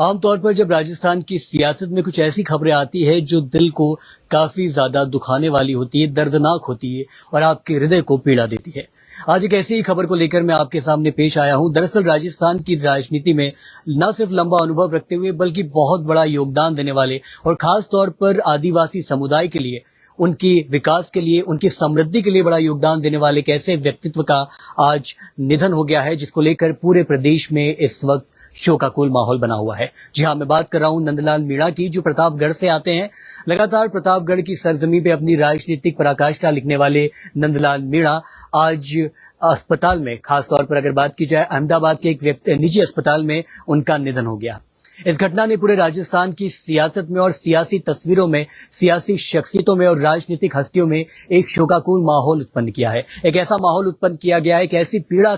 आमतौर पर जब राजस्थान की सियासत में कुछ ऐसी खबरें आती है जो दिल को काफी ज्यादा दुखाने वाली होती है, दर्दनाक होती है और आपके हृदय को पीड़ा देती है। आज एक ऐसी ही खबर को लेकर मैं आपके सामने पेश आया हूं। दरअसल राजस्थान की राजनीति में न सिर्फ लंबा अनुभव रखते हुए बल्कि बहुत बड़ा योगदान देने वाले और खास तौर पर आदिवासी समुदाय के लिए, उनकी विकास के लिए, उनकी समृद्धि के लिए बड़ा योगदान देने वाले एक ऐसे व्यक्तित्व का आज निधन हो गया है, जिसको लेकर पूरे प्रदेश में इस वक्त शोकाकुल माहौल बना हुआ है। जी हाँ, मैं बात कर रहा हूं नंदलाल मीणा की, जो प्रतापगढ़ से आते हैं। लगातार प्रतापगढ़ की सरजमी पे अपनी राजनीतिक पराकाष्ठा लिखने वाले नंदलाल मीणा आज अस्पताल में, खासतौर पर अगर बात की जाए अहमदाबाद के एक निजी अस्पताल में उनका निधन हो गया। इस घटना ने पूरे राजस्थान की सियासत में और सियासी तस्वीरों में, सियासी शख्सियतों में और राजनीतिक हस्तियों में एक शोकाकुल माहौल उत्पन्न किया है। एक ऐसा माहौल उत्पन्न किया गया है, एक ऐसी पीड़ा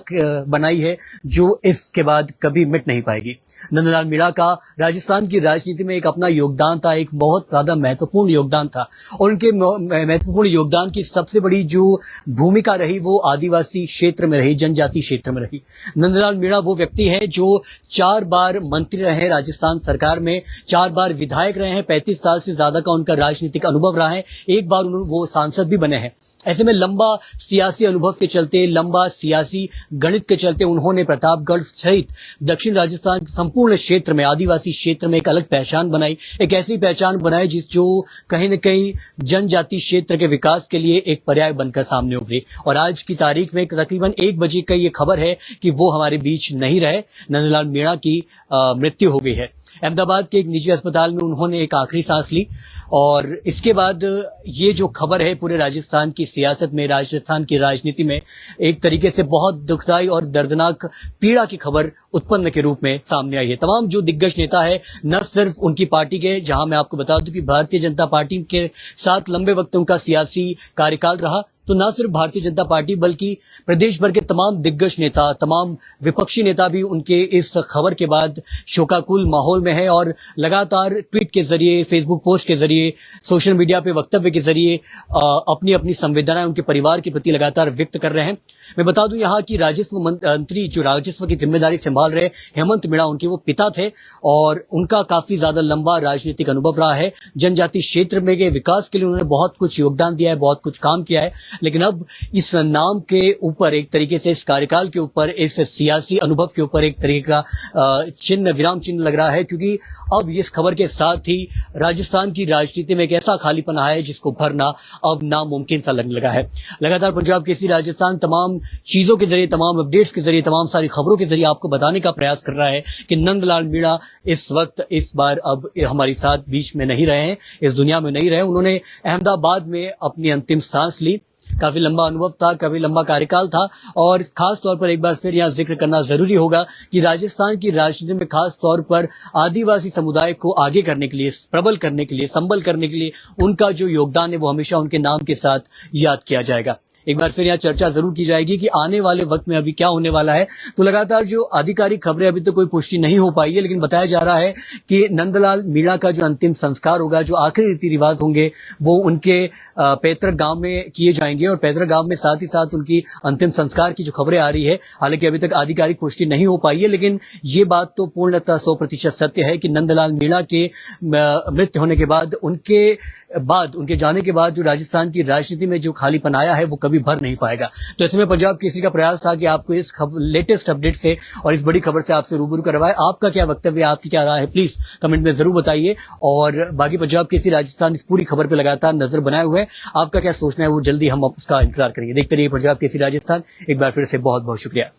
बनाई है जो इसके बाद कभी मिट नहीं पाएगी। नंदलाल मीणा का राजस्थान की राजनीति में एक अपना योगदान था, एक बहुत ज्यादा महत्वपूर्ण योगदान था और उनके महत्वपूर्ण योगदान की सबसे बड़ी जो भूमिका रही वो आदिवासी क्षेत्र में रही, जनजाति क्षेत्र में रही। नंदलाल मीणा वो व्यक्ति है जो 4 बार मंत्री रहे राजस्थान सरकार में, 4 बार विधायक रहे हैं, 35 साल से ज्यादा का उनका राजनीतिक अनुभव रहा है, एक बार वो सांसद भी बने हैं। ऐसे में लंबा सियासी अनुभव के चलते, लंबा सियासी गणित के चलते उन्होंने प्रतापगढ़ सहित दक्षिण राजस्थान के संपूर्ण क्षेत्र में, आदिवासी क्षेत्र में एक अलग पहचान बनाई, एक ऐसी पहचान बनाई जो कहीं न कहीं जनजाति क्षेत्र के विकास के लिए एक पर्याय बनकर सामने उभरी। और आज की तारीख में तकरीबन 1 बजे का ये खबर है कि वो हमारे बीच नहीं रहे। नंदलाल मीणा की मृत्यु हो गई है। अहमदाबाद के एक निजी अस्पताल में उन्होंने एक आखिरी सांस ली और इसके बाद ये जो खबर है पूरे राजस्थान की सियासत में, राजस्थान की राजनीति में एक तरीके से बहुत दुखदाई और दर्दनाक पीड़ा की खबर उत्पन्न के रूप में सामने आई है। तमाम जो दिग्गज नेता है, न सिर्फ उनकी पार्टी के, जहां मैं आपको बता दूं कि भारतीय जनता पार्टी के साथ लंबे वक्त उनका सियासी कार्यकाल रहा, तो न सिर्फ भारतीय जनता पार्टी बल्कि प्रदेश भर के तमाम दिग्गज नेता, तमाम विपक्षी नेता भी उनके इस खबर के बाद शोकाकुल माहौल में है और लगातार ट्वीट के जरिए, फेसबुक पोस्ट के जरिए, सोशल मीडिया पे वक्तव्य के जरिए अपनी अपनी संवेदनाएं उनके परिवार के प्रति लगातार व्यक्त कर रहे हैं। मैं बता दूं यहाँ की राजस्व मंत्री, जो राजस्व की जिम्मेदारी संभाल रहे हेमंत मीणा, उनके वो पिता थे और उनका काफी ज्यादा लंबा राजनीतिक अनुभव रहा है। जनजाति क्षेत्र में के विकास के लिए उन्होंने बहुत कुछ योगदान दिया है, बहुत कुछ काम किया है। लेकिन अब इस नाम के ऊपर, एक तरीके से इस कार्यकाल के ऊपर, इस सियासी अनुभव के ऊपर एक तरीके का चिन्ह, विराम चिन्ह लग रहा है, क्योंकि अब इस खबर के साथ ही राजस्थान की राजनीति में एक ऐसा खालीपन आया है जिसको भरना अब नामुमकिन सा लगने लगा है। लगातार पंजाब केसरी राजस्थान तमाम चीजों के जरिए, तमाम अपडेट्स के जरिए, तमाम सारी खबरों के जरिए आपको बताने का प्रयास कर रहा है कि नंदलाल मीणा इस वक्त, इस बार अब हमारे साथ बीच में नहीं रहे हैं, इस दुनिया में नहीं रहे। उन्होंने अहमदाबाद में अपनी अंतिम सांस ली। काफी लंबा अनुभव था, काफी लंबा कार्यकाल था और खास तौर पर एक बार फिर यहाँ जिक्र करना जरूरी होगा कि राजस्थान की राजनीति में खास तौर पर आदिवासी समुदाय को आगे करने के लिए, प्रबल करने के लिए, संबल करने के लिए उनका जो योगदान है वो हमेशा उनके नाम के साथ याद किया जाएगा। एक बार फिर यहाँ चर्चा जरूर की जाएगी कि आने वाले वक्त में अभी क्या होने वाला है। तो लगातार जो आधिकारिक खबरें, अभी तो कोई पुष्टि नहीं हो पाई है, लेकिन बताया जा रहा है कि नंदलाल मीणा का जो अंतिम संस्कार होगा, जो आखिरी रीति रिवाज होंगे, वो उनके पैतृक गांव में किए जाएंगे और पैतृक गांव में साथ ही साथ उनकी अंतिम संस्कार की जो खबरें आ रही है, हालांकि अभी तक आधिकारिक पुष्टि नहीं हो पाई है, लेकिन ये बात तो पूर्णतः 100% सत्य है कि नंदलाल मीणा के मृत्यु होने के बाद, उनके जाने के बाद जो राजस्थान की राजनीति में जो खालीपन आया है वो कभी भर नहीं पाएगा। तो ऐसे में पंजाब केसरी का प्रयास था कि आपको इस लेटेस्ट अपडेट से और इस बड़ी खबर से आपसे रूबरू करवाए। आपका क्या वक्तव्य है, आपकी क्या राय है, प्लीज कमेंट में जरूर बताइए। और बाकी पंजाब केसरी राजस्थान इस पूरी खबर पर लगातार नजर बनाए हुए, आपका क्या सोचना है वो जल्दी हम उसका इंतजार करेंगे। देखते रहिए पंजाब केसरी राजस्थान। एक बार फिर से बहुत बहुत शुक्रिया।